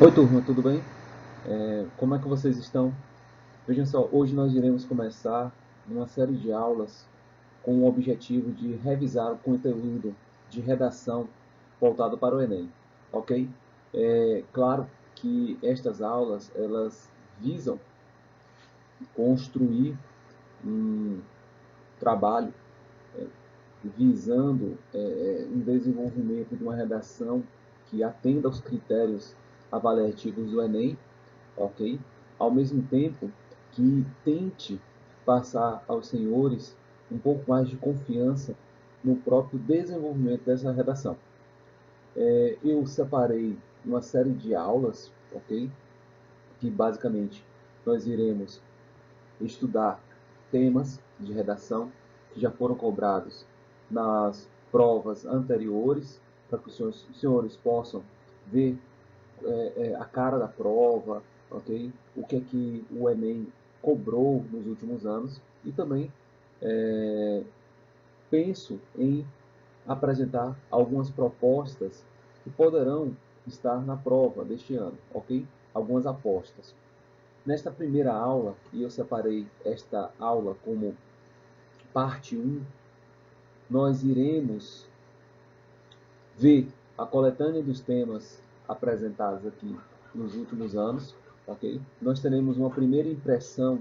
Oi, turma, tudo bem? Como é que vocês estão? Vejam só, hoje nós iremos começar uma série de aulas com o objetivo de revisar o conteúdo de redação voltado para o Enem, ok? É claro que estas aulas, elas visam construir um trabalho visando um desenvolvimento de uma redação que atenda aos critérios avaliativos do Enem, ok? Ao mesmo tempo que tente passar aos senhores um pouco mais de confiança no próprio desenvolvimento dessa redação. Eu separei uma série de aulas, ok? Que basicamente nós iremos estudar temas de redação que já foram cobrados nas provas anteriores, para que os senhores possam ver a cara da prova, ok? O que é que o Enem cobrou nos últimos anos e também é, penso em apresentar algumas propostas que poderão estar na prova deste ano, ok? Algumas apostas. Nesta primeira aula, e eu separei esta aula como parte 1, nós iremos ver a coletânea dos temas apresentados aqui nos últimos anos, ok? Nós teremos uma primeira impressão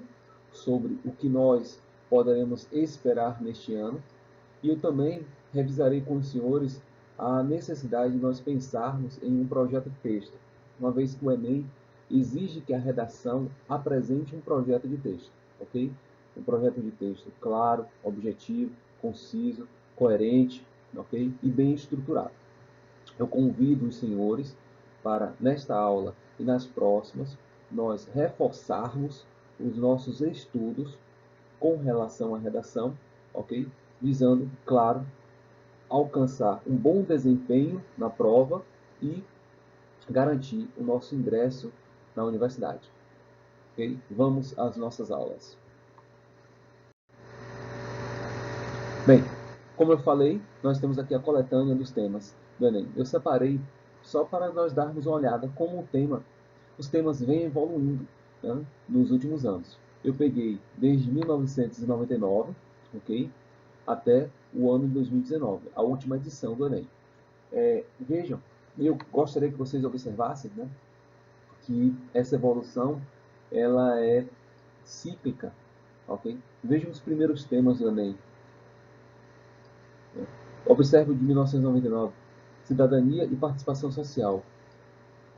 sobre o que nós poderemos esperar neste ano e eu também revisarei com os senhores a necessidade de nós pensarmos em um projeto de texto, uma vez que o Enem exige que a redação apresente um projeto de texto, ok? Um projeto de texto claro, objetivo, conciso, coerente, ok? E bem estruturado. Eu convido os senhores para, nesta aula e nas próximas, nós reforçarmos os nossos estudos com relação à redação, ok? Visando, claro, alcançar um bom desempenho na prova e garantir o nosso ingresso na universidade. Ok? Vamos às nossas aulas. Bem, como eu falei, nós temos aqui a coletânea dos temas do Enem. Eu separei só para nós darmos uma olhada como os temas vêm evoluindo, né, nos últimos anos. Eu peguei desde 1999, ok, até o ano de 2019, a última edição do Enem. Vejam, eu gostaria que vocês observassem, né, que essa evolução ela é cíclica, ok? Vejam os primeiros temas do Enem. Observe o de 1999, cidadania e participação social.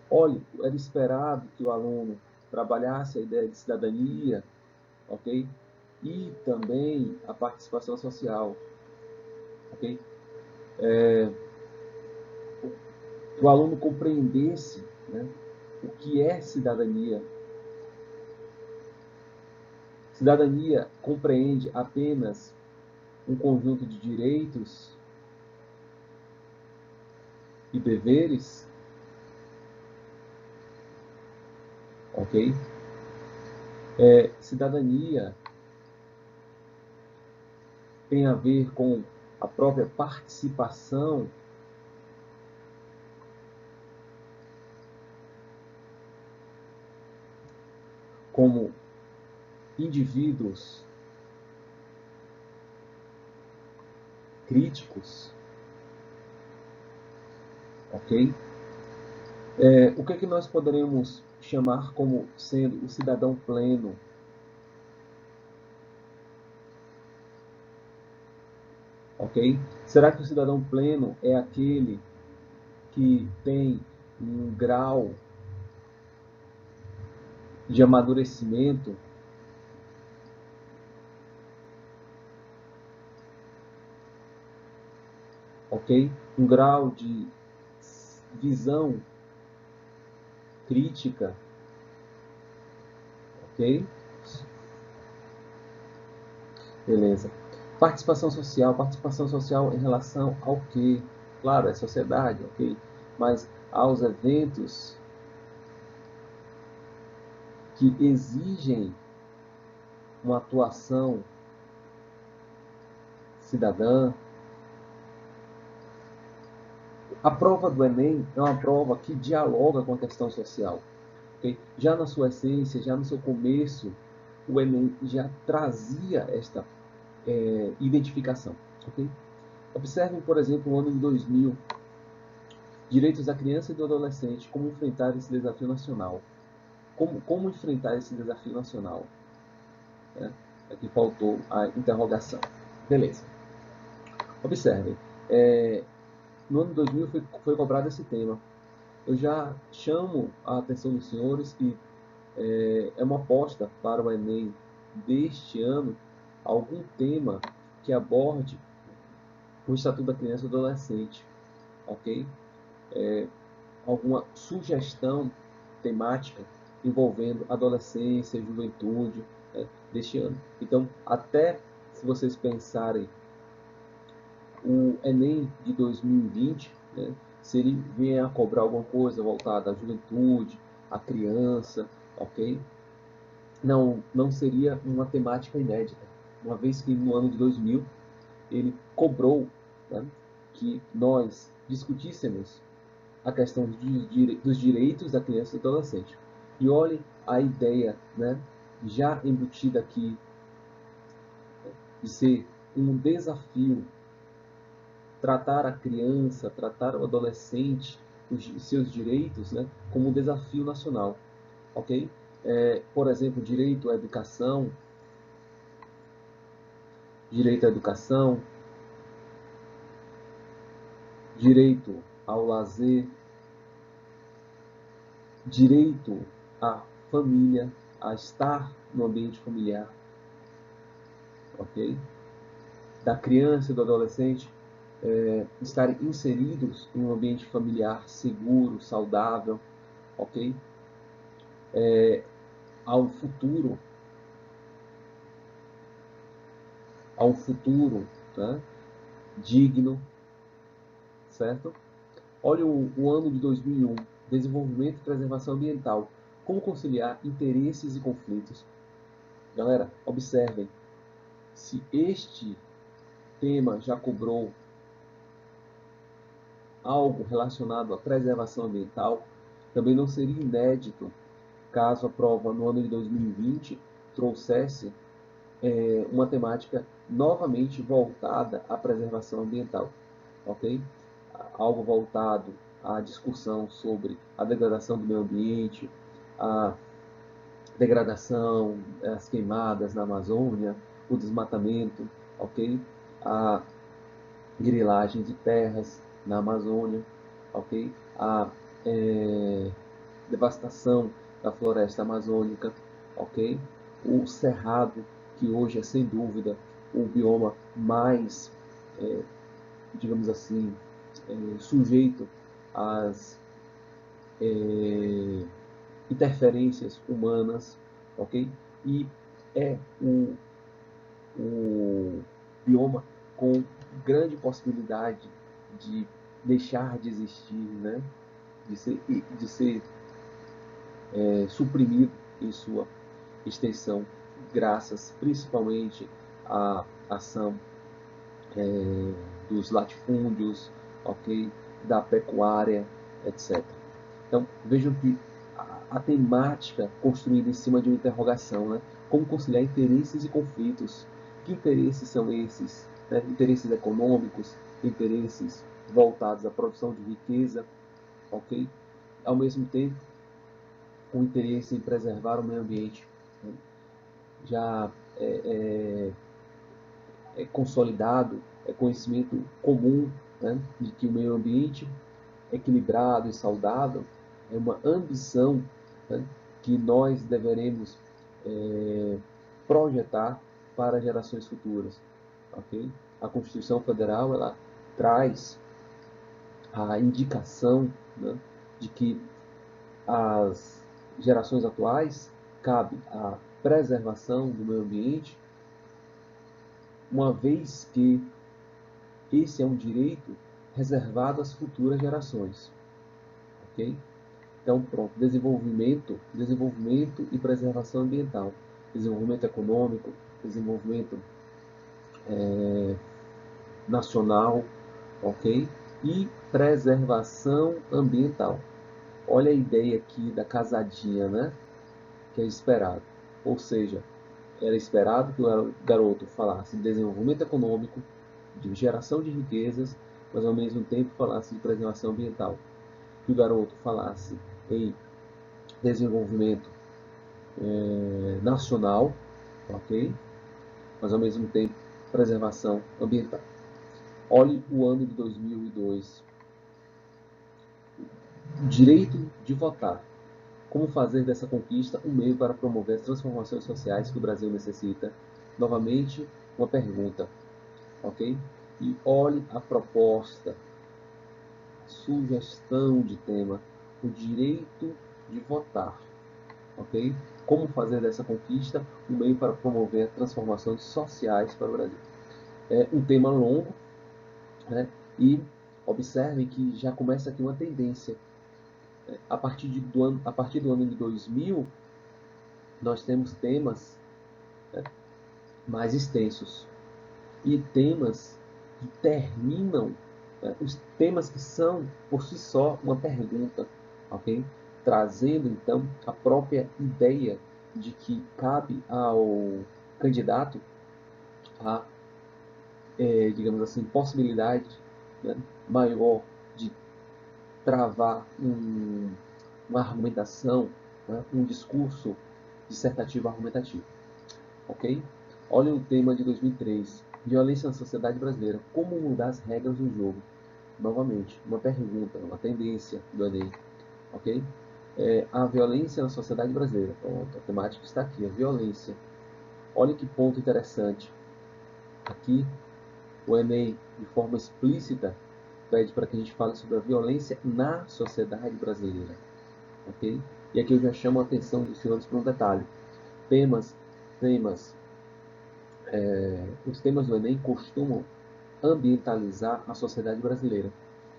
Olhe, era esperado que o aluno trabalhasse a ideia de cidadania, ok? E também a participação social, ok? Que o aluno compreendesse, né, o que é cidadania. Cidadania compreende apenas um conjunto de direitos e deveres, ok? Cidadania tem a ver com a própria participação, como indivíduos críticos, ok? O que é que nós poderemos chamar como sendo o cidadão pleno? Ok? Será que o cidadão pleno é aquele que tem um grau de amadurecimento, ok? Um grau de visão crítica, ok? Beleza. Participação social em relação ao quê? Claro, é sociedade, ok? Mas aos eventos que exigem uma atuação cidadã, A prova do Enem é uma prova que dialoga com a questão social. Okay? Já na sua essência, já no seu começo, o Enem já trazia esta identificação. Okay? Observem, por exemplo, o ano de 2000, direitos da criança e do adolescente, como enfrentar esse desafio nacional. Como enfrentar esse desafio nacional? Aqui faltou a interrogação. Beleza. Observem, no ano de 2000 foi cobrado esse tema. Eu já chamo a atenção dos senhores que é uma aposta para o Enem deste ano algum tema que aborde o Estatuto da Criança e do Adolescente, ok? Alguma sugestão temática envolvendo adolescência, juventude, deste ano. Então, até se vocês pensarem o Enem de 2020, se ele vier a cobrar alguma coisa voltada à juventude, à criança, ok? Não seria uma temática inédita, uma vez que no ano de 2000 ele cobrou, né, que nós discutíssemos a questão dos direitos da criança e do adolescente. E olhe a ideia, né, já embutida aqui de ser um desafio tratar a criança, tratar o adolescente, os seus direitos, né, como um desafio nacional, ok? Por exemplo, direito à educação, direito à educação, direito ao lazer, direito à família, a estar no ambiente familiar, ok? Da criança e do adolescente estarem inseridos em um ambiente familiar seguro, saudável, ok? Ao futuro, né, digno, certo? Olha o ano de 2001, desenvolvimento e preservação ambiental. Como conciliar interesses e conflitos? Galera, observem, se este tema já cobrou algo relacionado à preservação ambiental, também não seria inédito caso a prova no ano de 2020 trouxesse uma temática novamente voltada à preservação ambiental, ok? Algo voltado à discussão sobre a degradação do meio ambiente, a degradação, as queimadas na Amazônia, o desmatamento, ok? A grilagem de terras na Amazônia, ok? A devastação da floresta amazônica, ok? O cerrado, que hoje é sem dúvida o bioma mais, digamos assim, sujeito às interferências humanas, ok? E é o bioma com grande possibilidade de deixar de existir, né? de ser suprimido em sua extensão, graças principalmente à ação dos latifúndios, ok, da pecuária, etc. Então vejam que a temática construída em cima de uma interrogação, né? Como conciliar interesses e conflitos? Que interesses são esses? Né? Interesses econômicos, interesses voltados à produção de riqueza, ok? Ao mesmo tempo, o interesse em preservar o meio ambiente, né? Já é consolidado, é conhecimento comum, né, de que o meio ambiente equilibrado e saudável é uma ambição, né, que nós deveremos projetar para gerações futuras, ok? A Constituição Federal ela traz a indicação, né, de que as gerações atuais cabe a preservação do meio ambiente, uma vez que esse é um direito reservado às futuras gerações, ok? Então, pronto, desenvolvimento e preservação ambiental, desenvolvimento econômico, desenvolvimento nacional, ok? e preservação ambiental. Olha a ideia aqui da casadinha, né? Que é esperado. Ou seja, era esperado que o garoto falasse de desenvolvimento econômico, de geração de riquezas, mas ao mesmo tempo falasse de preservação ambiental. Que o garoto falasse em desenvolvimento nacional, ok? Mas ao mesmo tempo preservação ambiental. Olhe o ano de 2002. Direito de votar. Como fazer dessa conquista um meio para promover as transformações sociais que o Brasil necessita? Novamente, uma pergunta, ok? E olhe a proposta, a sugestão de tema, o direito de votar, ok? Como fazer dessa conquista um meio para promover as transformações sociais para o Brasil? É um tema longo, né? E observem que já começa aqui uma tendência. A partir do ano de 2000, nós temos temas, né, mais extensos e temas que terminam, né, os temas que são por si só uma pergunta, ok? Trazendo então a própria ideia de que cabe ao candidato a, digamos assim, possibilidade, né, maior de travar uma argumentação, né, um discurso dissertativo argumentativo. Ok? Olhem o tema de 2003, violência na sociedade brasileira, como mudar as regras do jogo. Novamente, uma pergunta, uma tendência do Enem. Ok? A violência na sociedade brasileira. Pronto, a temática está aqui, a violência. Olha que ponto interessante. Aqui, o Enem, de forma explícita, pede para que a gente fale sobre a violência na sociedade brasileira. Ok? E aqui eu já chamo a atenção dos senhores para um detalhe. Temas os temas do Enem costumam ambientalizar a sociedade brasileira.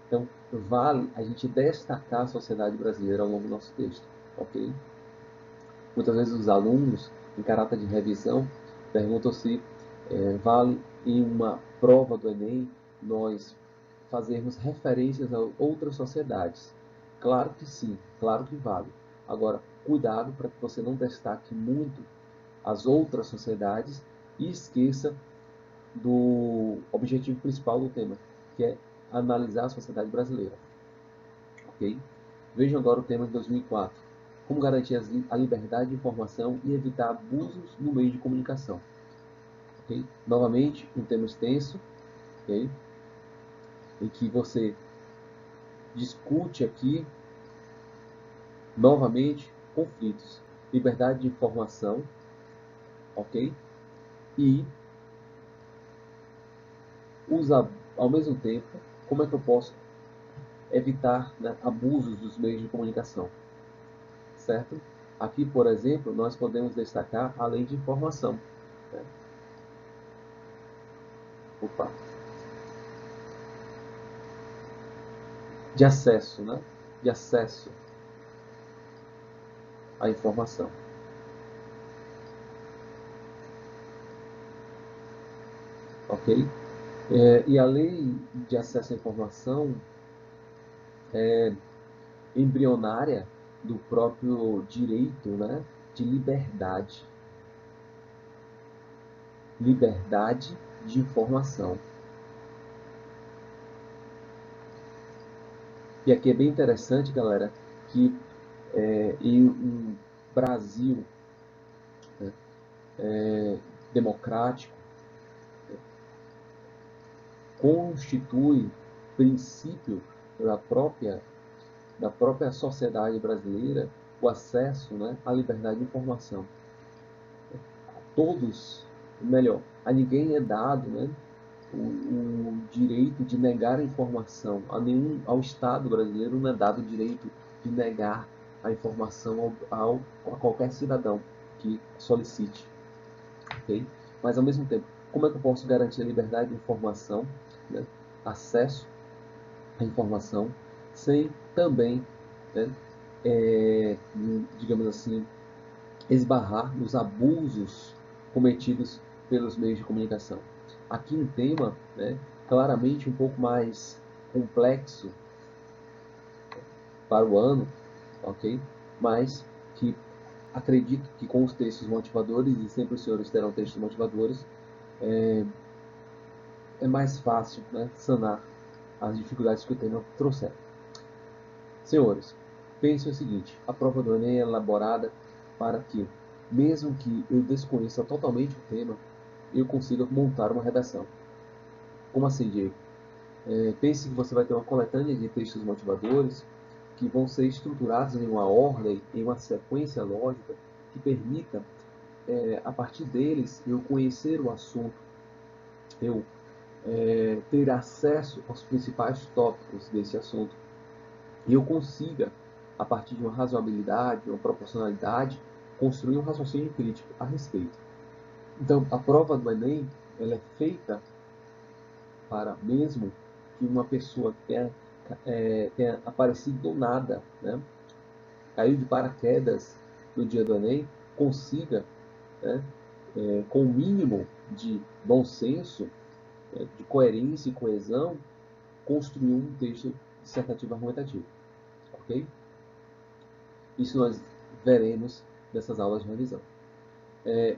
Então, vale a gente destacar a sociedade brasileira ao longo do nosso texto, ok? Muitas vezes os alunos, em caráter de revisão, perguntam se vale em uma prova do Enem nós fazermos referências a outras sociedades. Claro que sim, claro que vale. Agora, cuidado para que você não destaque muito as outras sociedades e esqueça do objetivo principal do tema, que é analisar a sociedade brasileira. Ok? Vejam agora o tema de 2004. Como garantir a liberdade de informação e evitar abusos no meio de comunicação. Okay? Novamente, um tema extenso, okay? Em que você discute aqui, novamente, conflitos. Liberdade de informação, ok? E usa, ao mesmo tempo, como é que eu posso evitar, né, abusos dos meios de comunicação, certo? Aqui, por exemplo, nós podemos destacar a lei de informação, né? Opa. De acesso, né? De acesso à informação. Ok? E a lei de acesso à informação é embrionária do próprio direito, né, de liberdade. Liberdade de informação. E aqui é bem interessante, galera, que em um Brasil, né, democrático, constitui princípio da própria sociedade brasileira o acesso, né, à liberdade de informação. Todos, melhor, a ninguém é dado, né, o direito de negar a informação. Ao Estado brasileiro não é dado o direito de negar a informação a qualquer cidadão que solicite. Okay? Mas, ao mesmo tempo, como é que eu posso garantir a liberdade de informação, né, acesso à informação, sem também, né, digamos assim, esbarrar nos abusos cometidos pelos meios de comunicação? Aqui um tema, né, claramente um pouco mais complexo para o ano, ok? Mas que acredito que com os textos motivadores, e sempre os senhores terão textos motivadores, é mais fácil, né, sanar as dificuldades que o tema trouxer. Senhores, pense o seguinte: a prova do Enem é elaborada para que, mesmo que eu desconheça totalmente o tema, eu consiga montar uma redação. Como assim, Diego? Pense que você vai ter uma coletânea de textos motivadores que vão ser estruturados em uma ordem, em uma sequência lógica que permita, a partir deles, eu conhecer o assunto, eu ter acesso aos principais tópicos desse assunto e eu consiga, a partir de uma razoabilidade, uma proporcionalidade, construir um raciocínio crítico a respeito. Então, a prova do Enem, ela é feita para mesmo que uma pessoa tenha aparecido do nada, né, caiu de paraquedas no dia do Enem, consiga, né, com o mínimo de bom senso, de coerência e coesão, construir um texto dissertativo argumentativo. Ok? Isso nós veremos nessas aulas de revisão.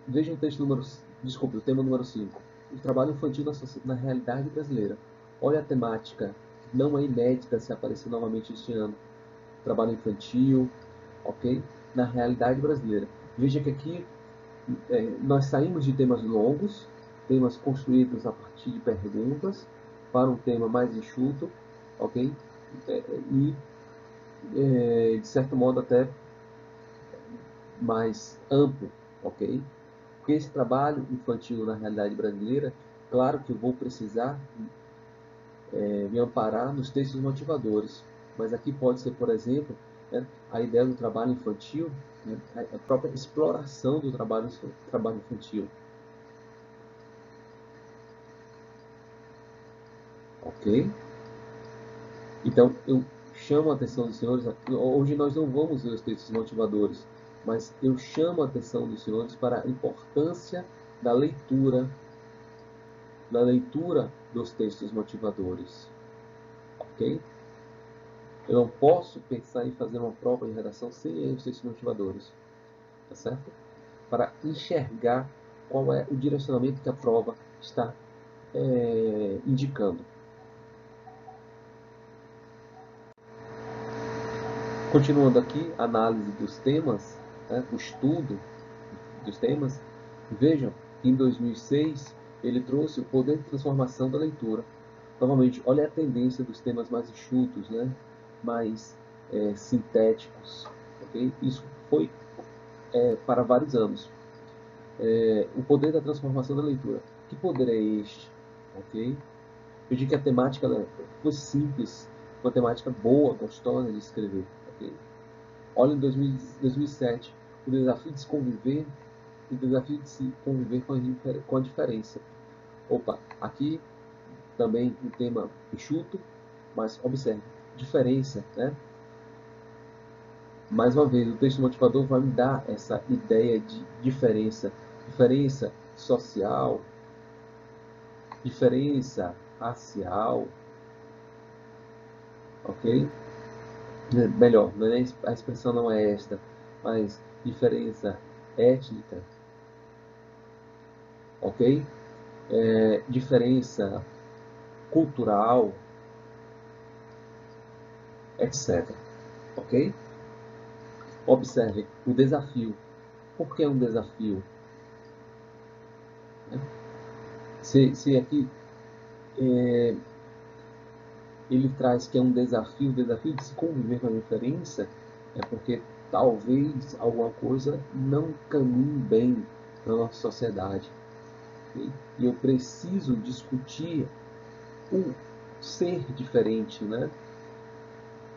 Veja o texto o tema número 5. O trabalho infantil na realidade brasileira. Olha a temática, não é inédita se aparecer novamente este ano. Trabalho infantil, ok? Na realidade brasileira. Veja que aqui nós saímos de temas longos, temas construídos a partir de perguntas, para um tema mais enxuto, ok? E, de certo modo, até mais amplo, ok? Porque esse trabalho infantil na realidade brasileira, claro que eu vou precisar me amparar nos textos motivadores, mas aqui pode ser, por exemplo, né, a ideia do trabalho infantil, né, a própria exploração do trabalho infantil, ok? Então, eu chamo a atenção dos senhores, hoje nós não vamos ver os textos motivadores, mas eu chamo a atenção dos senhores para a importância da leitura dos textos motivadores, ok? Eu não posso pensar em fazer uma prova de redação sem os textos motivadores, tá certo? Para enxergar qual é o direcionamento que a prova está indicando. Continuando aqui, a análise dos temas, né, o estudo dos temas, vejam que em 2006 ele trouxe o poder de transformação da leitura. Novamente, olha a tendência dos temas mais enxutos, né, mais sintéticos. Okay? Isso foi para vários anos. O poder da transformação da leitura. Que poder é este? Okay? Eu digo que a temática foi simples, uma temática boa, gostosa de escrever. Okay? Olha em 2007, o desafio de se conviver e o desafio de se conviver com a diferença. Opa, aqui também um tema enxuto, mas observe, diferença, né? Mais uma vez, o texto motivador vai me dar essa ideia de diferença. Diferença social, diferença racial, ok? Melhor, a expressão não é esta, mas diferença étnica, ok? Diferença cultural, etc. Ok? Observe o desafio. Por que é um desafio? Se aqui ele traz que é um desafio, o desafio de se conviver com a diferença, é porque talvez alguma coisa não caminhe bem na nossa sociedade. Okay? E eu preciso discutir o ser diferente, né?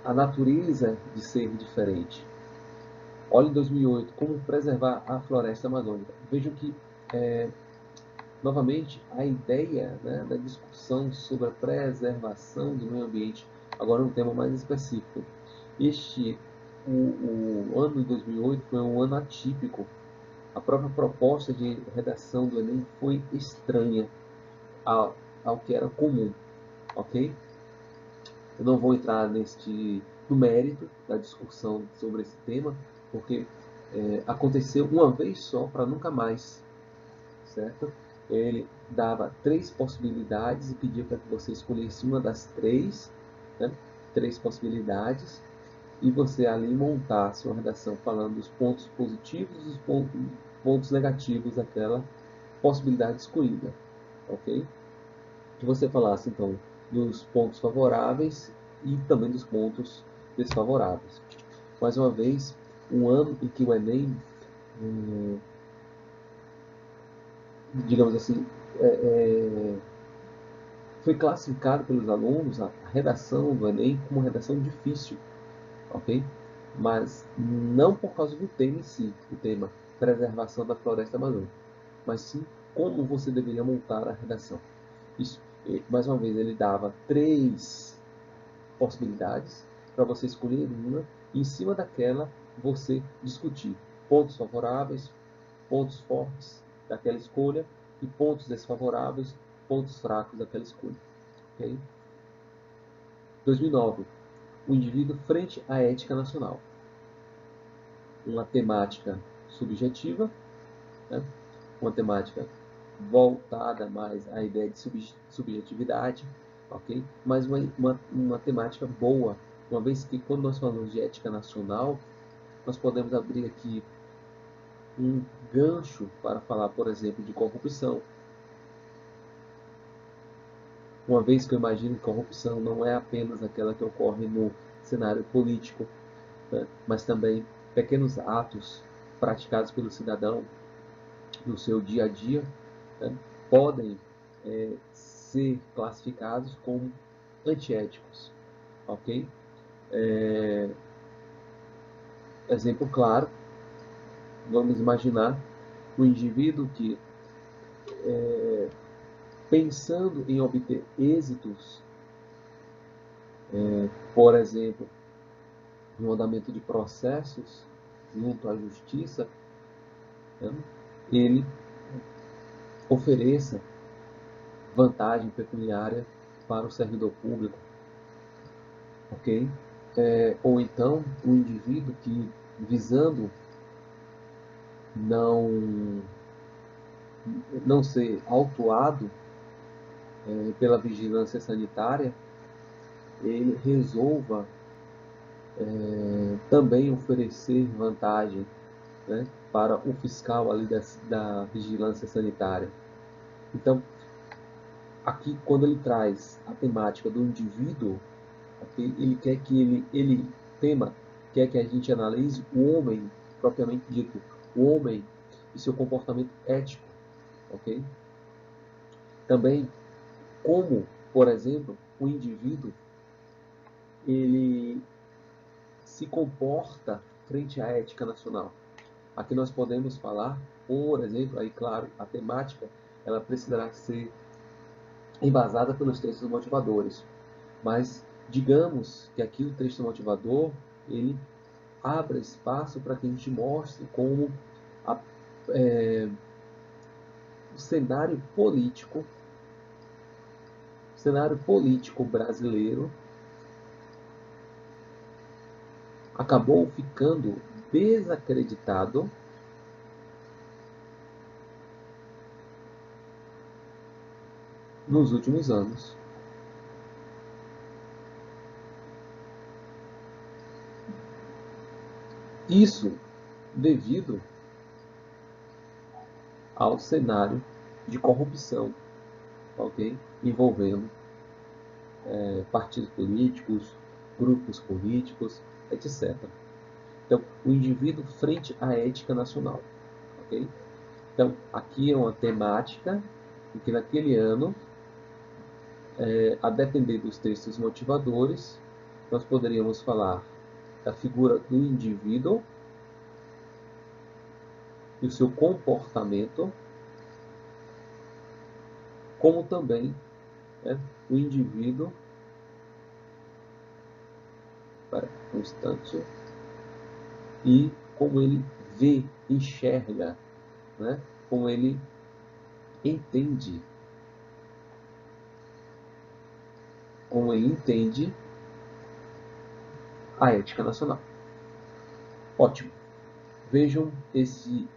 A natureza de ser diferente. Olha em 2008, como preservar a floresta amazônica. Vejam que, novamente, a ideia, né, da discussão sobre a preservação do meio ambiente, agora um tema mais específico. O ano de 2008 foi um ano atípico. A própria proposta de redação do Enem foi estranha ao que era comum, ok? Eu não vou entrar no mérito da discussão sobre esse tema, porque aconteceu uma vez só para nunca mais, certo? Ele dava 3 possibilidades e pedia para que você escolhesse uma das 3, né? 3 possibilidades, e você ali montasse uma redação falando dos pontos positivos e dos pontos negativos daquela possibilidade escolhida, ok? Que você falasse, então, dos pontos favoráveis e também dos pontos desfavoráveis. Mais uma vez, um ano em que o Enem, digamos assim, foi classificado pelos alunos, a redação do Enem, como uma redação difícil, ok? Mas não por causa do tema em si, o tema preservação da floresta amazônica, mas sim como você deveria montar a redação. Isso, mais uma vez, ele dava 3 possibilidades para você escolher uma e em cima daquela você discutir pontos favoráveis, pontos fortes daquela escolha e pontos desfavoráveis, pontos fracos daquela escolha. Okay? 2009. O indivíduo frente à ética nacional. Uma temática subjetiva, né? Uma temática voltada mais à ideia de subjetividade, ok? Mas uma temática boa, uma vez que quando nós falamos de ética nacional, nós podemos abrir aqui um gancho para falar, por exemplo, de corrupção. Uma vez que eu imagino que corrupção não é apenas aquela que ocorre no cenário político, né? Mas também pequenos atos praticados pelo cidadão no seu dia a dia, né? Podem ser classificados como antiéticos, ok? Exemplo claro, vamos imaginar um indivíduo que, pensando em obter êxitos, por exemplo, no andamento de processos junto à justiça, né, ele ofereça vantagem pecuniária para o servidor público, ok? Ou então, um indivíduo que, visando não ser autuado pela vigilância sanitária, ele resolva também oferecer vantagem, né, para o fiscal ali da vigilância sanitária. Então, aqui quando ele traz a temática do indivíduo, okay, ele quer que quer que a gente analise o homem propriamente dito, o homem e seu comportamento ético, ok? Também como, por exemplo, o indivíduo ele se comporta frente à ética nacional. Aqui nós podemos falar, por exemplo, aí claro, a temática ela precisará ser embasada pelos textos motivadores, mas digamos que aqui o texto motivador ele abre espaço para que a gente mostre como a, o cenário político brasileiro acabou ficando desacreditado nos últimos anos. Isso devido ao cenário de corrupção, ok? Envolvendo partidos políticos, grupos políticos, etc. Então, o indivíduo frente à ética nacional, ok? Então, aqui é uma temática em que naquele ano, a depender dos textos motivadores, nós poderíamos falar da figura do indivíduo e o seu comportamento, como também, né, o indivíduo, um instante, e como ele vê, enxerga, né, como ele entende, a ética nacional. Ótimo. Vejam este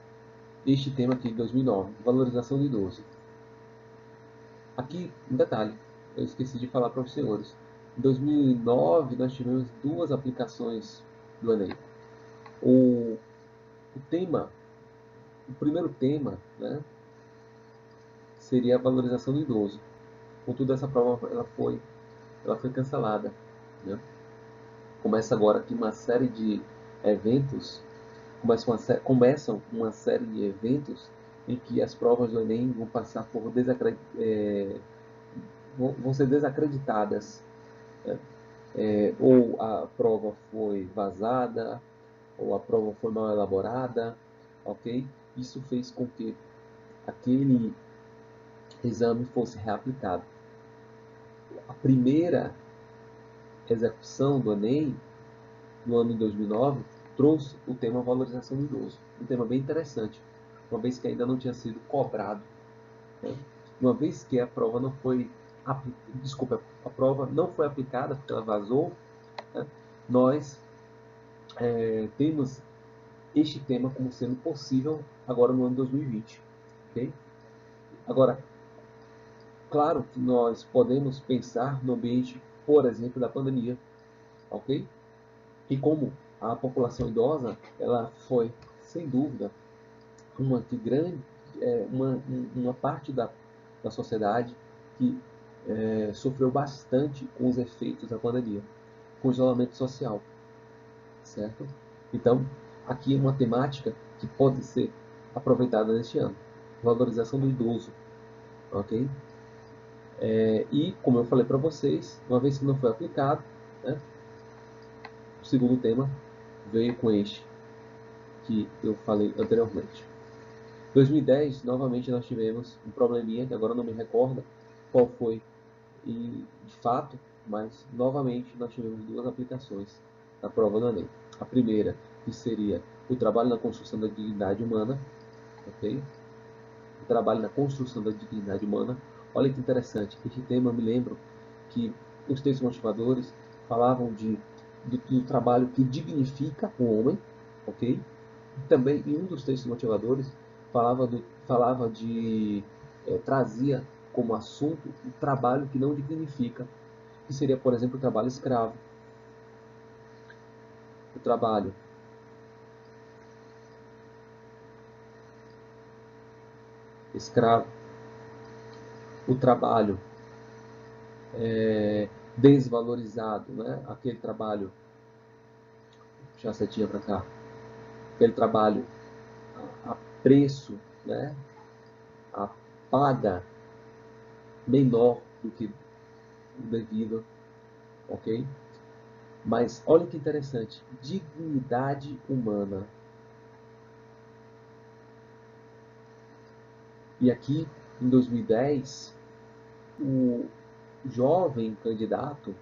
tema aqui de 2009, valorização do idoso. Aqui, um detalhe, eu esqueci de falar para os senhores. Em 2009, nós tivemos duas aplicações do Enem. O tema, o primeiro tema, né, seria a valorização do idoso. Contudo, essa prova ela foi cancelada. Né? Começa agora aqui uma série de eventos, começam uma série de eventos em que as provas do Enem vão passar por vão ser desacreditadas. Né? Ou a prova foi vazada, ou a prova foi mal elaborada, ok? Isso fez com que aquele exame fosse reaplicado. A primeira execução do Enem, no ano de 2009, trouxe o tema valorização do idoso. Um tema bem interessante, uma vez que ainda não tinha sido cobrado. Né? Uma vez que a prova não foi a prova não foi aplicada porque ela vazou, né? Nós temos este tema como sendo possível agora no ano 2020. Okay? Agora, claro que nós podemos pensar no ambiente, por exemplo, da pandemia, ok? E como a população idosa, ela foi, sem dúvida, uma que grande, uma parte da sociedade que sofreu bastante com os efeitos da pandemia, com o isolamento social, certo? Então, aqui é uma temática que pode ser aproveitada neste ano, valorização do idoso, ok? E, como eu falei para vocês, uma vez que não foi aplicado, né, o segundo tema veio com este que eu falei anteriormente. 2010, novamente nós tivemos um probleminha, que agora não me recordo qual foi de fato, mas novamente nós tivemos duas aplicações da prova do Enem. A primeira, que seria o trabalho na construção da dignidade humana, ok? O trabalho na construção da dignidade humana. Olha que interessante, este tema eu me lembro que os textos motivadores falavam do trabalho que dignifica o homem, ok? E também, em um dos textos motivadores, trazia como assunto o trabalho que não dignifica, que seria, por exemplo, o trabalho escravo, o trabalho escravo, o trabalho desvalorizado, né? Aquele trabalho, puxar a setinha para cá, aquele trabalho a preço, né? A paga menor do que o devido, ok? Mas olha que interessante, dignidade humana. E aqui, em 2010, o jovem candidato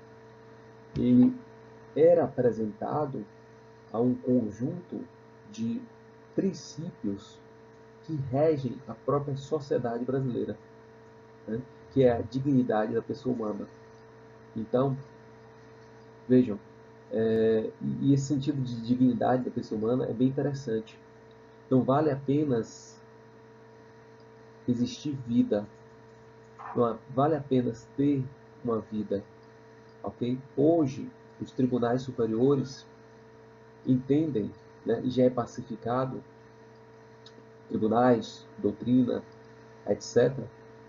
ele era apresentado a um conjunto de princípios que regem a própria sociedade brasileira, né? Que é a dignidade da pessoa humana. Então, vejam, e esse sentido de dignidade da pessoa humana é bem interessante. Não vale apenas existir vida, não vale apenas ter uma vida, ok? Hoje, os tribunais superiores entendem, né, e já é pacificado, tribunais, doutrina, etc.,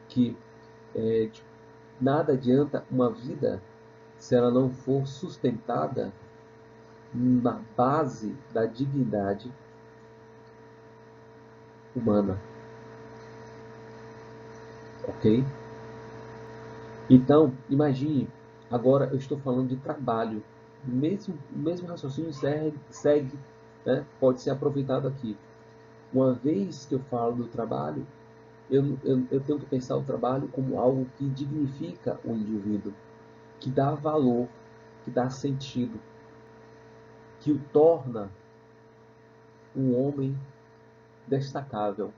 que nada adianta uma vida se ela não for sustentada na base da dignidade humana, ok? Então, imagine, agora eu estou falando de trabalho, o mesmo raciocínio segue, né, pode ser aproveitado aqui. Uma vez que eu falo do trabalho, eu tenho que pensar o trabalho como algo que dignifica o indivíduo, que dá valor, que dá sentido, que o torna um homem destacável,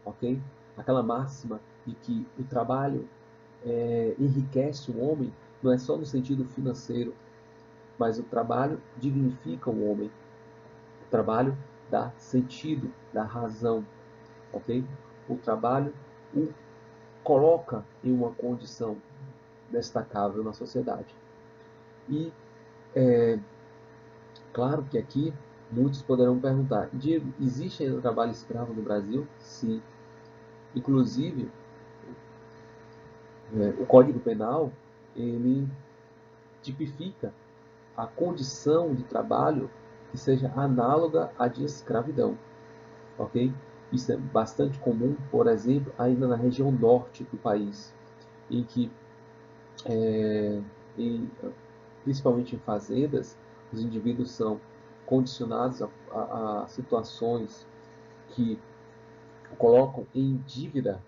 ok? Aquela máxima de que o trabalho enriquece o homem não é só no sentido financeiro, mas o trabalho dignifica o homem. O trabalho dá sentido, dá razão, ok? O trabalho o coloca em uma condição destacável na sociedade. E claro que aqui muitos poderão perguntar: Diego, existe ainda trabalho escravo no Brasil? Sim. Inclusive, o Código Penal, ele tipifica a condição de trabalho que seja análoga à de escravidão, ok? Isso é bastante comum, por exemplo, ainda na região norte do país, em que, principalmente em fazendas, os indivíduos são condicionados a situações que o colocam em dívida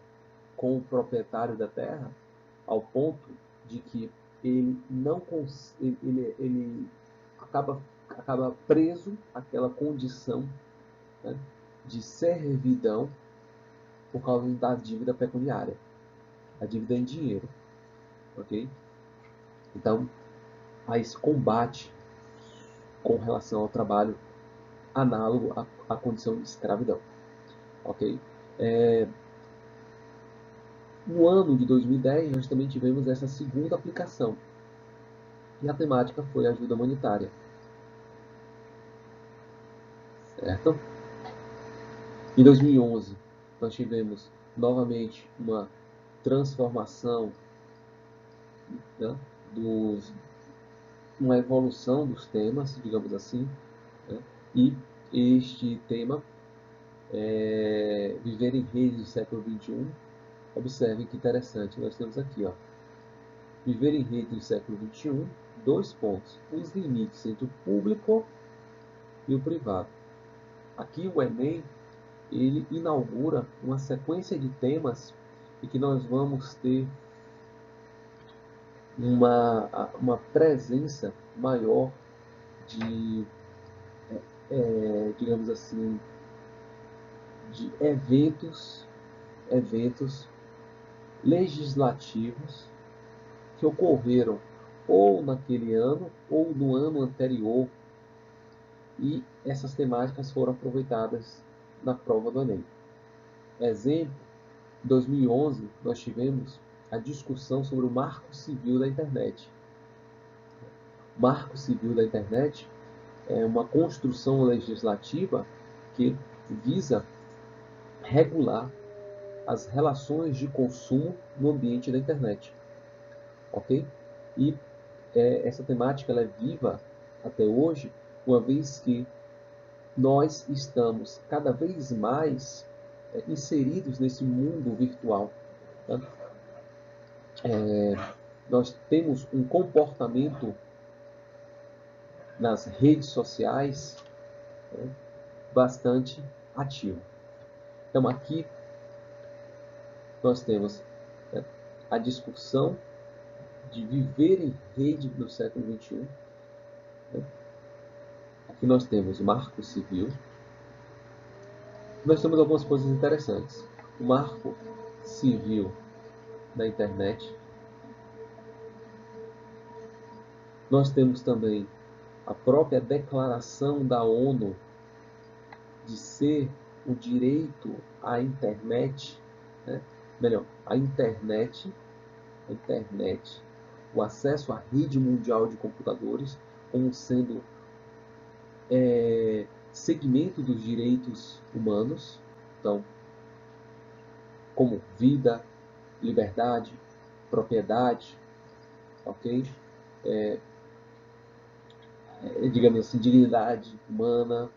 com o proprietário da terra, ao ponto de que ele não ele acaba preso àquela condição, né, de servidão por causa da dívida pecuniária, a dívida em dinheiro, ok? Então, há esse combate com relação ao trabalho análogo à condição de escravidão, ok? No ano de 2010, nós também tivemos essa segunda aplicação, e a temática foi a ajuda humanitária, certo? Em 2011, nós tivemos novamente uma transformação, né, uma evolução dos temas, digamos assim, né, e este tema é Viver em Rede do século XXI. Observe que interessante, nós temos aqui, ó, Viver em Rede do século XXI, 2 pontos, os limites entre o público e o privado. Aqui o Enem, ele inaugura uma sequência de temas em que nós vamos ter uma presença maior de, digamos assim, de eventos legislativos que ocorreram ou naquele ano ou no ano anterior, e essas temáticas foram aproveitadas na prova do Enem. Exemplo, em 2011 nós tivemos a discussão sobre o Marco Civil da Internet. O Marco Civil da Internet é uma construção legislativa que visa regular as relações de consumo no ambiente da internet, ok? E essa temática ela é viva até hoje, uma vez que nós estamos cada vez mais inseridos nesse mundo virtual. Tá? Nós temos um comportamento nas redes sociais, né, bastante ativo. Então aqui nós temos, né, a discussão de viver em rede no século XXI. Né? Aqui nós temos o Marco Civil. Nós temos algumas coisas interessantes. O Marco Civil da Internet. Nós temos também a própria Declaração da ONU de ser o direito à internet, né? Melhor, a internet, o acesso à rede mundial de computadores como sendo segmento dos direitos humanos, então, como vida, liberdade, propriedade, ok? Digamos assim, dignidade humana,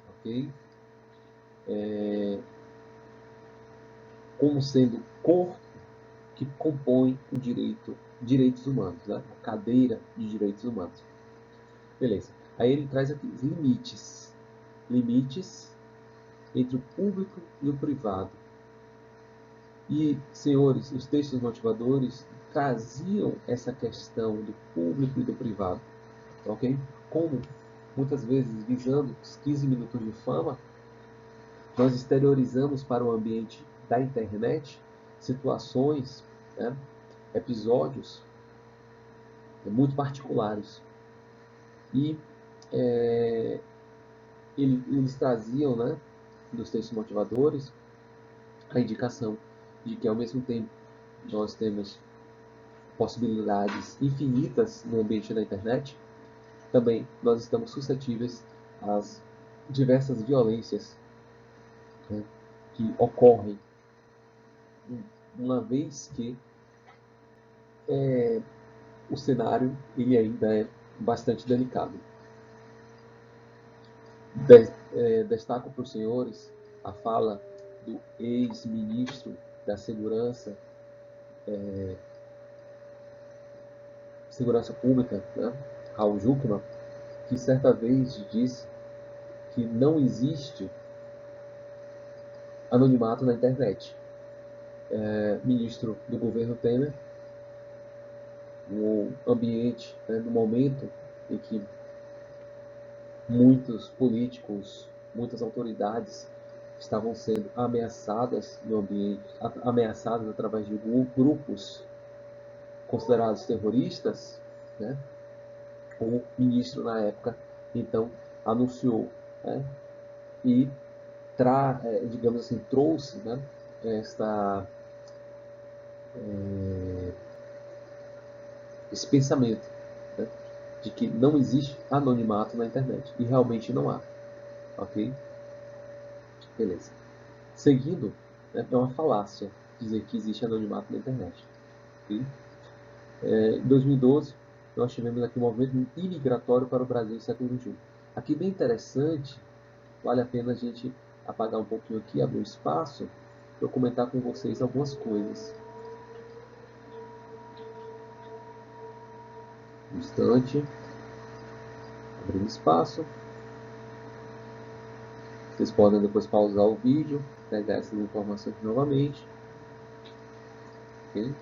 ok? Como sendo corpo que compõe o direitos humanos, né? A cadeira de direitos humanos. Beleza. Aí ele traz aqui os limites. Limites entre o público e o privado. E, senhores, os textos motivadores traziam essa questão do público e do privado, ok? Como, muitas vezes, visando os 15 minutos de fama, nós exteriorizamos para o ambiente da internet situações, né, episódios muito particulares. E eles traziam, né, dos textos motivadores, a indicação de que, ao mesmo tempo, nós temos possibilidades infinitas no ambiente da internet, também nós estamos suscetíveis às diversas violências, né, que ocorrem, uma vez que o cenário ele ainda é bastante delicado. Destaco para os senhores a fala do ex-ministro da Segurança Pública, né, Raul Jungmann, que certa vez disse que não existe anonimato na internet. Ministro do governo Temer, no ambiente, né, no momento em que muitos políticos, muitas autoridades estavam sendo ameaçadas no ambiente, ameaçadas através de grupos considerados terroristas, né? O ministro na época então anunciou, né, e digamos assim, trouxe, né, esse pensamento, né, de que não existe anonimato na internet, e realmente não há, ok? Beleza. Seguindo, né, é uma falácia dizer que existe anonimato na internet. Okay? Em 2012, nós tivemos aqui um movimento imigratório para o Brasil no século XXI. Aqui bem interessante, vale a pena a gente apagar um pouquinho aqui, abrir um espaço, para eu comentar com vocês algumas coisas. Um instante. Abrir um espaço. Vocês podem depois pausar o vídeo, pegar essas informações novamente. Okay?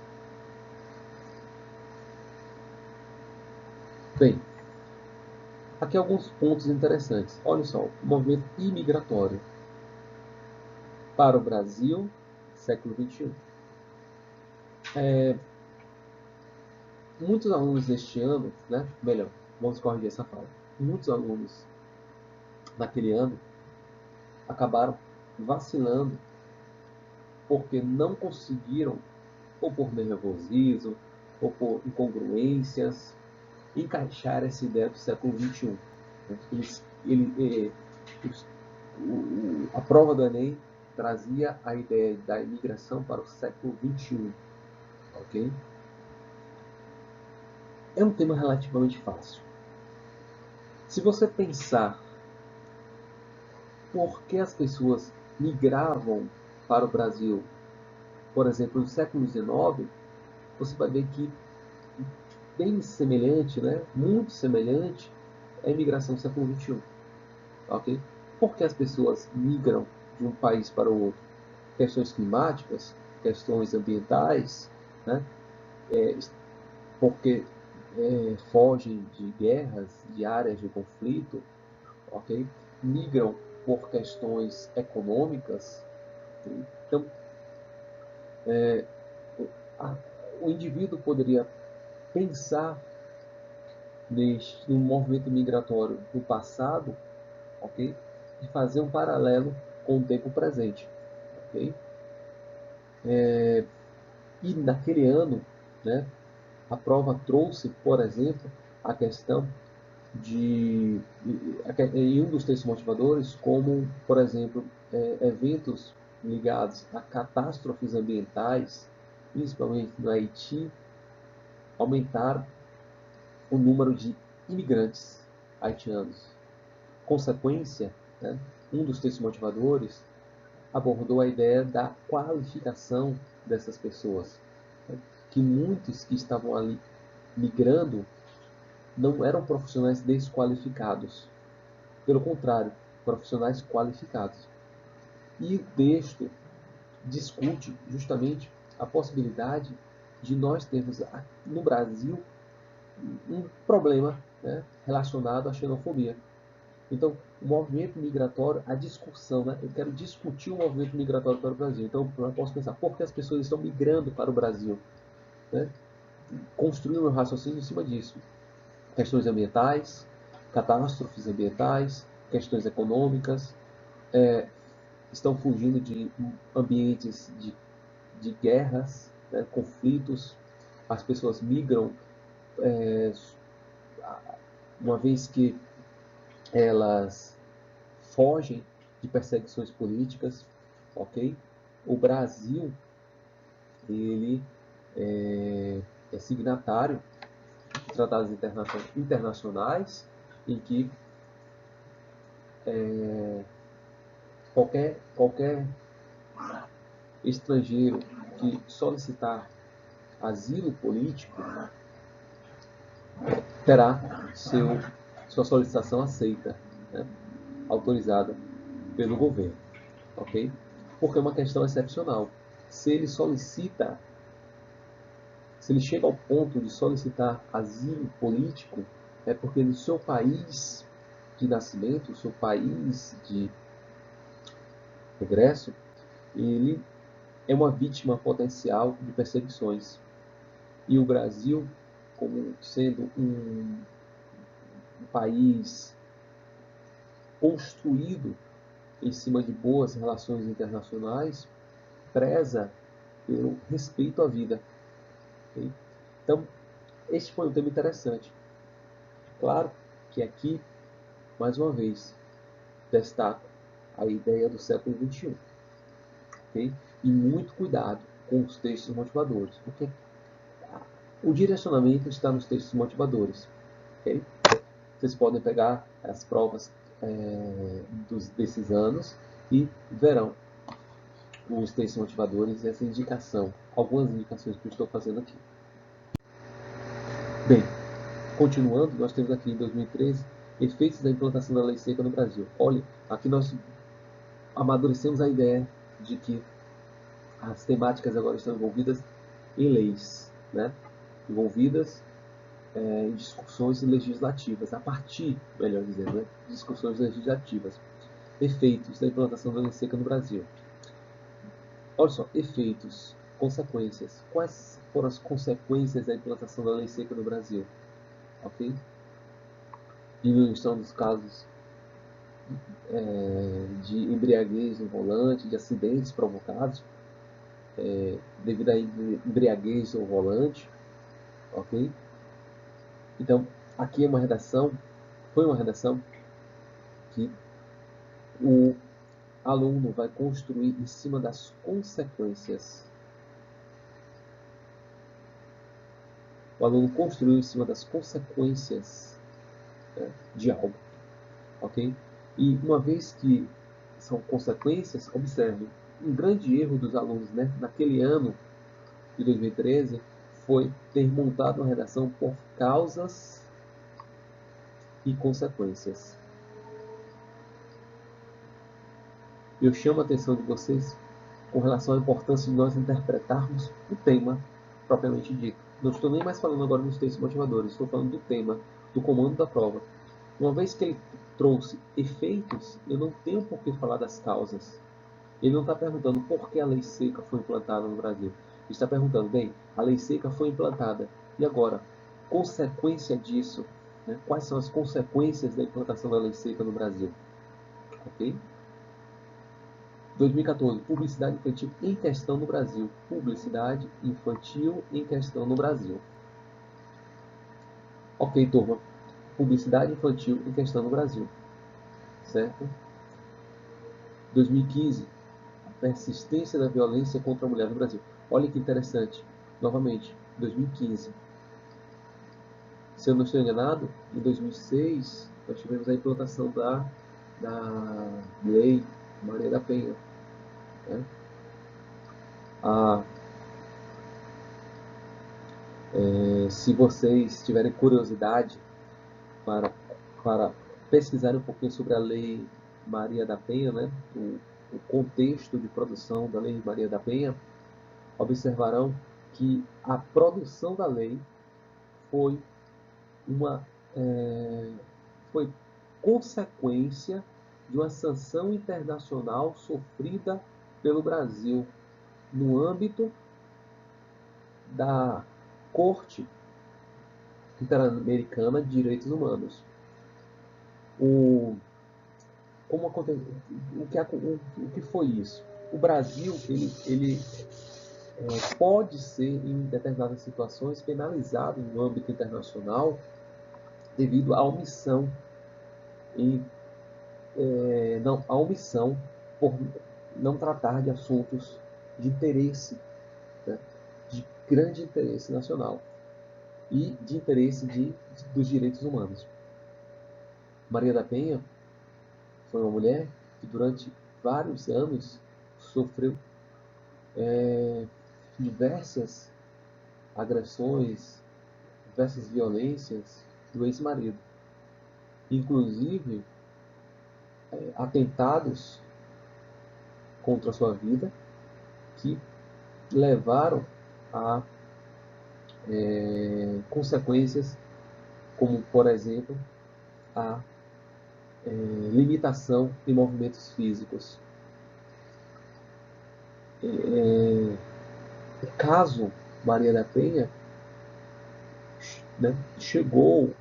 Bem, aqui alguns pontos interessantes. Olha só, o movimento imigratório para o Brasil, século XXI. Muitos alunos deste ano, né? Melhor, vamos corrigir essa fala. Muitos alunos naquele ano acabaram vacilando porque não conseguiram, ou por nervosismo, ou por incongruências, encaixar essa ideia do século XXI. A prova do Enem trazia a ideia da imigração para o século XXI. Ok? É um tema relativamente fácil. Se você pensar por que as pessoas migravam para o Brasil, por exemplo, no século XIX, você vai ver que bem semelhante, né? Muito semelhante à imigração do século XXI. Ok? Por que as pessoas migram de um país para o outro? Questões climáticas, questões ambientais, né? Porque fogem de guerras, de áreas de conflito, ok? Migram por questões econômicas. Então, o indivíduo poderia pensar no movimento migratório do passado, ok? E fazer um paralelo com o tempo presente, ok? E naquele ano, né, a prova trouxe, por exemplo, a questão em um dos textos motivadores, como, por exemplo, eventos ligados a catástrofes ambientais, principalmente no Haiti, aumentaram o número de imigrantes haitianos. Consequência, né, um dos textos motivadores abordou a ideia da qualificação dessas pessoas, né, que muitos que estavam ali migrando não eram profissionais desqualificados, pelo contrário, profissionais qualificados. E o texto discute justamente a possibilidade de nós termos no Brasil um problema, né, relacionado à xenofobia. Então, o movimento migratório, a discussão, né, eu quero discutir o movimento migratório para o Brasil. Então, eu posso pensar, por que as pessoas estão migrando para o Brasil? Né? Construir o meu raciocínio em cima disso. Questões ambientais, catástrofes ambientais, questões econômicas, estão fugindo de ambientes de guerras, né, conflitos, as pessoas migram, uma vez que elas fogem de perseguições políticas, ok? O Brasil, ele é signatário de tratados internacionais em que qualquer estrangeiro que solicitar asilo político terá sua solicitação aceita, né, autorizada pelo governo, ok? Porque é uma questão excepcional. Se ele chega ao ponto de solicitar asilo político, é porque no seu país de nascimento, o seu país de regresso, ele é uma vítima potencial de perseguições. E o Brasil, como sendo um país construído em cima de boas relações internacionais, preza pelo respeito à vida. Okay? Então, este foi um tema interessante. Claro que aqui, mais uma vez, destaco a ideia do século XXI. Okay? E muito cuidado com os textos motivadores, porque o direcionamento está nos textos motivadores. Okay? Vocês podem pegar as provas desses anos e verão os textos motivadores e essa indicação, algumas indicações que eu estou fazendo aqui. Bem, continuando, nós temos aqui em 2013 efeitos da implantação da lei seca no Brasil. Olha, aqui nós amadurecemos a ideia de que as temáticas agora estão envolvidas em leis, né? Envolvidas em discussões legislativas, a partir, melhor dizendo, né? Discussões legislativas. Efeitos da implantação da lei seca no Brasil. Olha só, efeitos, consequências. Quais foram as consequências da implantação da lei seca no Brasil? Ok? Diminuição dos casos de embriaguez no volante, de acidentes provocados devido à embriaguez no volante, ok? Então, aqui é uma redação, foi uma redação que o aluno vai construir em cima das consequências. O aluno construiu em cima das consequências, né, de algo, ok? E uma vez que são consequências, observe, um grande erro dos alunos, né, naquele ano de 2013 foi ter montado uma redação por causas e consequências. Eu chamo a atenção de vocês com relação à importância de nós interpretarmos o tema propriamente dito. Não estou nem mais falando agora dos textos motivadores, estou falando do tema, do comando da prova. Uma vez que ele trouxe efeitos, eu não tenho por que falar das causas. Ele não está perguntando por que a lei seca foi implantada no Brasil. Ele está perguntando, bem, a lei seca foi implantada. E agora, consequência disso? Né? Quais são as consequências da implantação da lei seca no Brasil? Ok? 2014, publicidade infantil em questão no Brasil. Publicidade infantil em questão no Brasil. Ok, turma. Publicidade infantil em questão no Brasil. Certo? 2015, a persistência da violência contra a mulher no Brasil. Olha que interessante. Novamente, 2015. Se eu não estou enganado, em 2006, nós tivemos a implantação da Lei Maria da Penha. Né? Se vocês tiverem curiosidade para pesquisar um pouquinho sobre a Lei Maria da Penha, né? o contexto de produção da Lei Maria da Penha, observarão que a produção da lei foi foi consequência de uma sanção internacional sofrida pelo Brasil no âmbito da Corte Interamericana de Direitos Humanos. como aconteceu, o que foi isso? O Brasil ele pode ser, em determinadas situações, penalizado no âmbito internacional devido à omissão a omissão por não tratar de assuntos de interesse, né, de grande interesse nacional e de interesse dos direitos humanos. Maria da Penha foi uma mulher que durante vários anos sofreu diversas agressões, diversas violências do ex-marido, inclusive atentados contra a sua vida que levaram a consequências como, por exemplo, a limitação em movimentos físicos. O caso Maria da Penha, né, chegou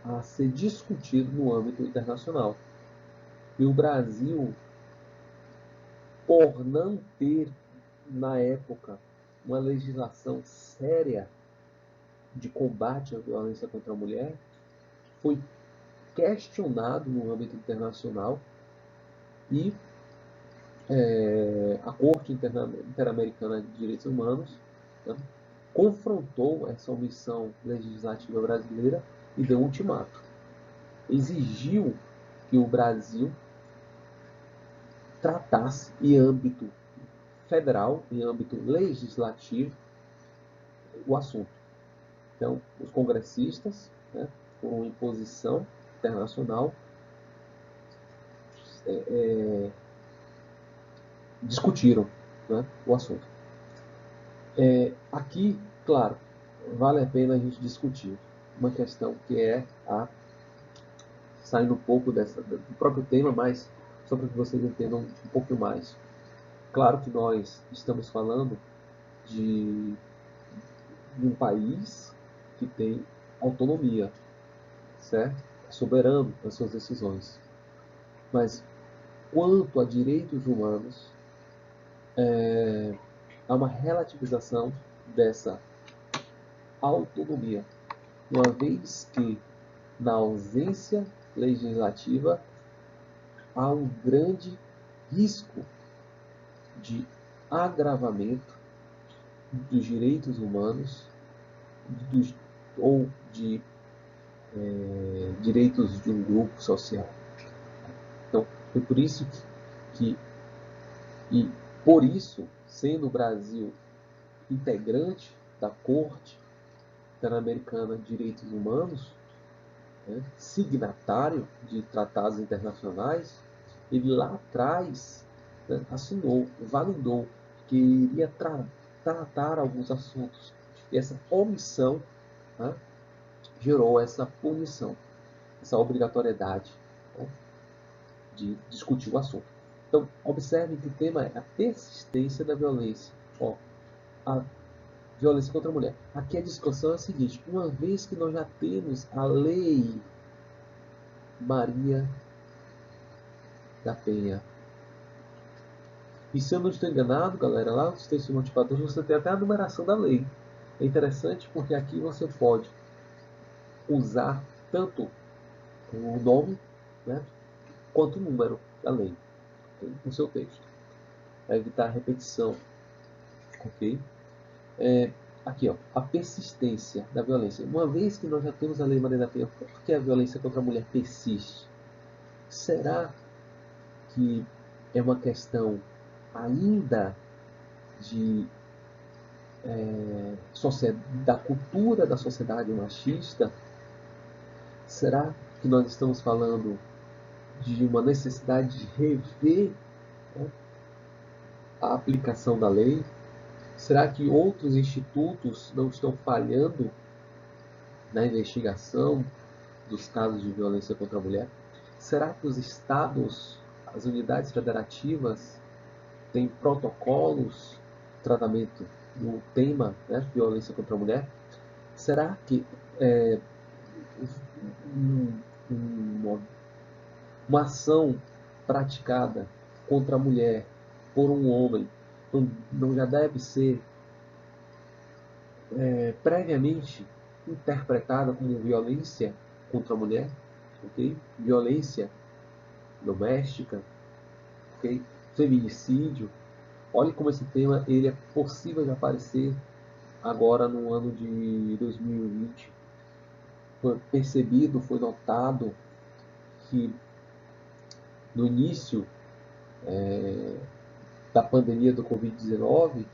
a ser discutido no âmbito internacional. E o Brasil, por não ter, na época, uma legislação séria de combate à violência contra a mulher, foi questionado no âmbito internacional e a Corte Interamericana de Direitos Humanos, né, confrontou essa omissão legislativa brasileira e deu um ultimato. Exigiu que o Brasil tratasse em âmbito federal, em âmbito legislativo, o assunto. Então, os congressistas, né, por uma imposição internacional, discutiram, né, o assunto. Aqui, claro, vale a pena a gente discutir uma questão que é saindo um pouco do próprio tema, mas só para que vocês entendam um pouco mais. Claro que nós estamos falando de um país que tem autonomia, certo? É soberano nas suas decisões. Mas quanto a direitos humanos, há uma relativização dessa autonomia, uma vez que, na ausência legislativa, há um grande risco de agravamento dos direitos humanos ou de direitos de um grupo social. Então, foi por isso e por isso, sendo o Brasil integrante da Corte Interamericana de Direitos Humanos, né, signatário de tratados internacionais, ele lá atrás, né, assinou, validou que iria tratar alguns assuntos. E essa omissão, né, gerou essa punição, essa obrigatoriedade, né, de discutir o assunto. Então, observe que o tema é a persistência da violência. A violência contra a mulher. Aqui a discussão é a seguinte: uma vez que nós já temos a lei Maria da Penha, e se eu não estou enganado, galera, lá nos textos motivadores você tem até a numeração da lei. É interessante porque aqui você pode usar tanto o nome, né, quanto o número da lei no seu texto, para evitar a repetição, ok? Aqui, ó, a persistência da violência. Uma vez que nós já temos a lei Maria da Penha, por que a violência contra a mulher persiste? Será que é uma questão ainda da cultura da sociedade machista? Será que nós estamos falando de uma necessidade de rever, né, a aplicação da lei? Será que outros institutos não estão falhando na investigação dos casos de violência contra a mulher? Será que os estados, as unidades federativas, têm protocolos de tratamento do tema, né, violência contra a mulher? Será que uma ação praticada contra a mulher por um homem não já deve ser previamente interpretada como violência contra a mulher, ok? Violência doméstica, ok? Feminicídio. Olhe como esse tema ele é possível de aparecer agora no ano de 2020. Foi percebido, foi notado que no início da pandemia do Covid-19,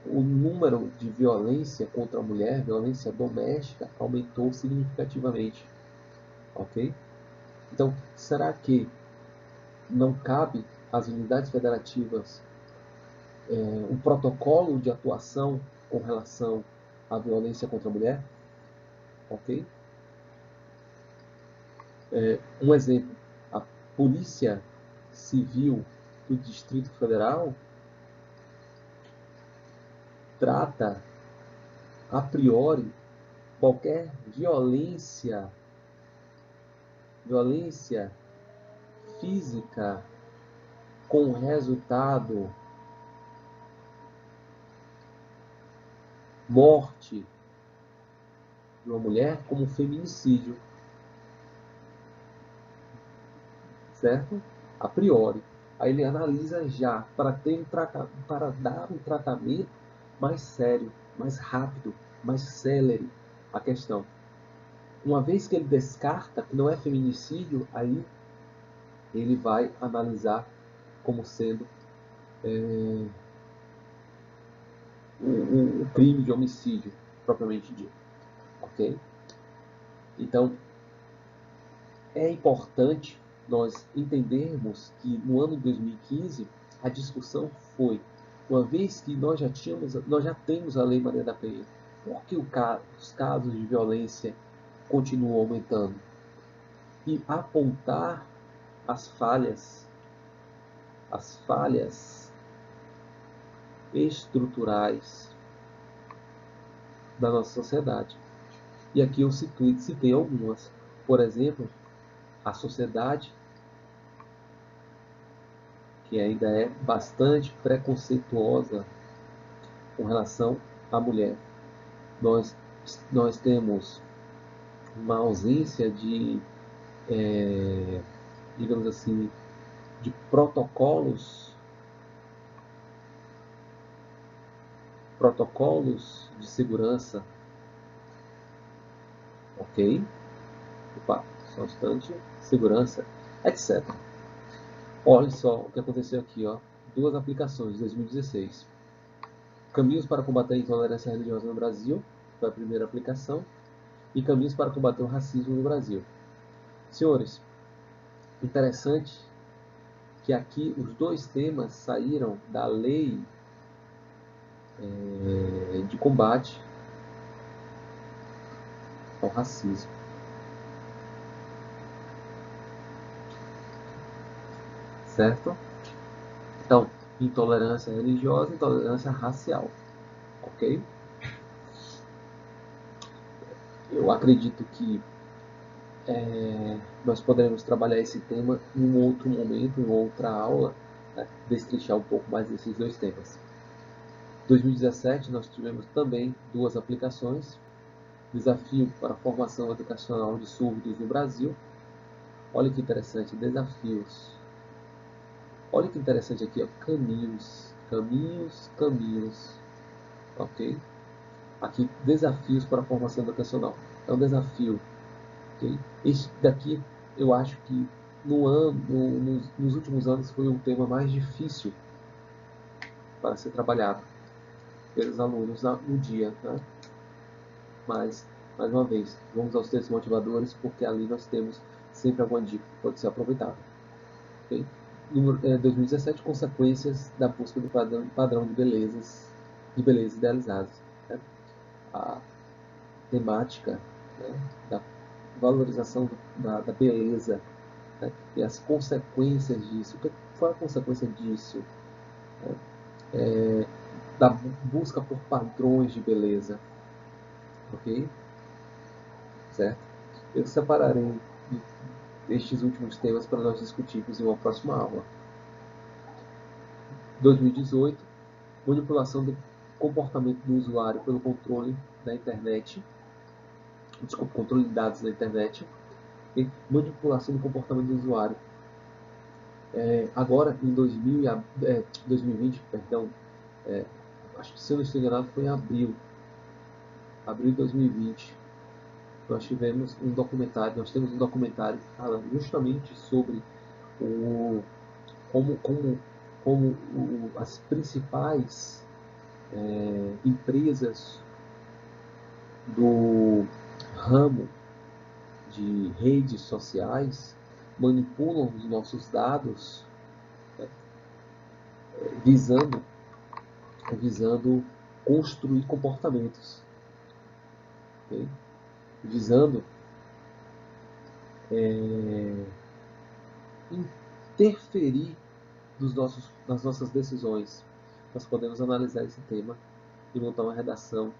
o número de violência contra a mulher, violência doméstica, aumentou significativamente, ok? Então, será que não cabe às unidades federativas um protocolo de atuação com relação à violência contra a mulher? Ok? Um exemplo, a Polícia Civil do Distrito Federal trata a priori qualquer violência física com resultado morte de uma mulher como feminicídio, certo? A priori. Aí ele analisa já para dar um tratamento mais sério, mais rápido, mais célere a questão. Uma vez que ele descarta que não é feminicídio, aí ele vai analisar como sendo o crime de homicídio propriamente dito, ok? Então é importante nós entendermos que no ano de 2015 a discussão foi, uma vez que nós já temos a Lei Maria da Penha, por que os casos de violência continuam aumentando? E apontar as falhas estruturais da nossa sociedade. E aqui eu citei algumas. Por exemplo, a sociedade que ainda é bastante preconceituosa com relação à mulher. Nós temos uma ausência de, digamos assim, de protocolos de segurança, ok? Opa, só um instante, segurança, etc. Olha só o que aconteceu aqui, ó. Duas aplicações de 2016. Caminhos para combater a intolerância religiosa no Brasil, foi a primeira aplicação, e Caminhos para combater o racismo no Brasil. Senhores, interessante que aqui os dois temas saíram da lei de combate ao racismo. Certo? Então, intolerância religiosa, intolerância racial. Ok? Eu acredito que nós poderemos trabalhar esse tema em um outro momento, em outra aula, né? Destrinchar um pouco mais desses dois temas. Em 2017, nós tivemos também duas aplicações. Desafio para a formação educacional de surdos no Brasil. Olha que interessante, desafios. Olha que interessante aqui, ó, caminhos, ok? Aqui, desafios para a formação educacional. É um desafio, ok? Este daqui, eu acho que nos últimos anos foi o tema mais difícil para ser trabalhado pelos alunos no dia, né? Mas, mais uma vez, vamos aos textos motivadores, porque ali nós temos sempre alguma dica que pode ser aproveitada. Okay? 2017, consequências da busca do padrão de beleza idealizadas. Né? A temática, né, da valorização da beleza, né, e as consequências disso. Qual é a consequência disso? Da busca por padrões de beleza. Ok? Certo? Eu separarei estes últimos temas para nós discutirmos em uma próxima aula. 2018, manipulação do comportamento do usuário pelo controle da internet, controle de dados da internet, e manipulação do comportamento do usuário. Agora, em 2020, perdão, acho que, se eu não estou enganado, foi em abril de 2020, nós temos um documentário falando justamente sobre como as principais empresas do ramo de redes sociais manipulam os nossos dados, né, visando construir comportamentos, okay? Visando interferir nas nossas decisões. Nós podemos analisar esse tema e montar uma redação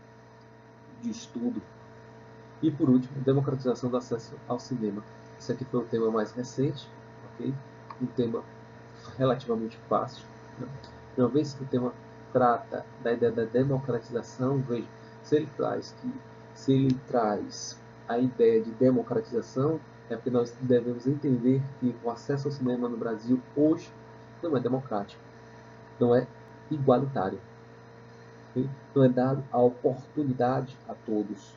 de estudo. E por último, democratização do acesso ao cinema. Esse aqui foi o tema mais recente, ok? Um tema relativamente fácil, né? Uma vez que o tema trata da ideia da democratização, veja, se ele traz a ideia de democratização, é porque nós devemos entender que o acesso ao cinema no Brasil hoje não é democrático, não é igualitário, okay? Não é dado a oportunidade a todos,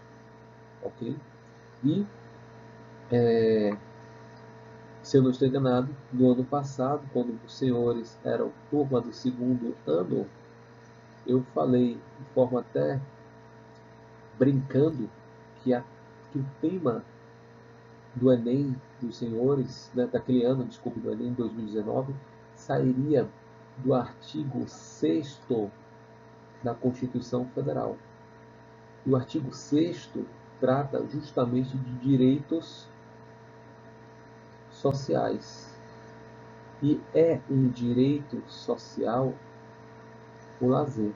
ok? E, se eu não estou enganado, no ano passado, quando os senhores eram turma do segundo ano, eu falei de forma até brincando que o tema do Enem dos senhores, né, daquele ano, desculpe, do Enem 2019, sairia do artigo 6º da Constituição Federal. E o artigo 6º trata justamente de direitos sociais. E é um direito social o lazer.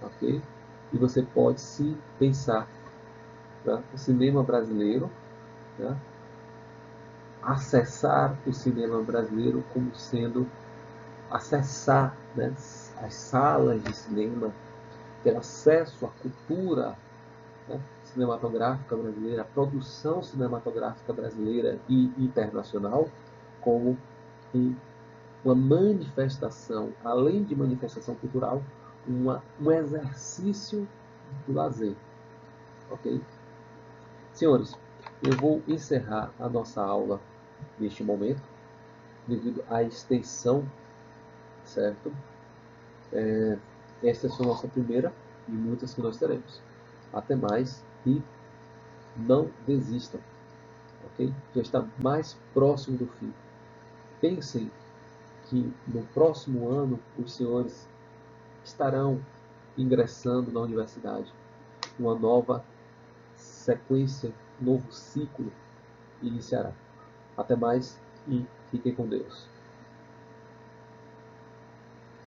Ok? E você pode se pensar, tá? O cinema brasileiro, tá? Acessar o cinema brasileiro como sendo acessar, né, as salas de cinema, ter acesso à cultura, né, cinematográfica brasileira, a produção cinematográfica brasileira e internacional, como uma manifestação, além de manifestação cultural, um exercício do lazer. Ok? Senhores, eu vou encerrar a nossa aula neste momento, devido à extensão, certo? Esta é a nossa primeira e muitas que nós teremos. Até mais e não desistam, ok? Já está mais próximo do fim. Pensem que no próximo ano os senhores estarão ingressando na universidade. Uma nova sequência, um novo ciclo iniciará. Até mais e fiquem com Deus.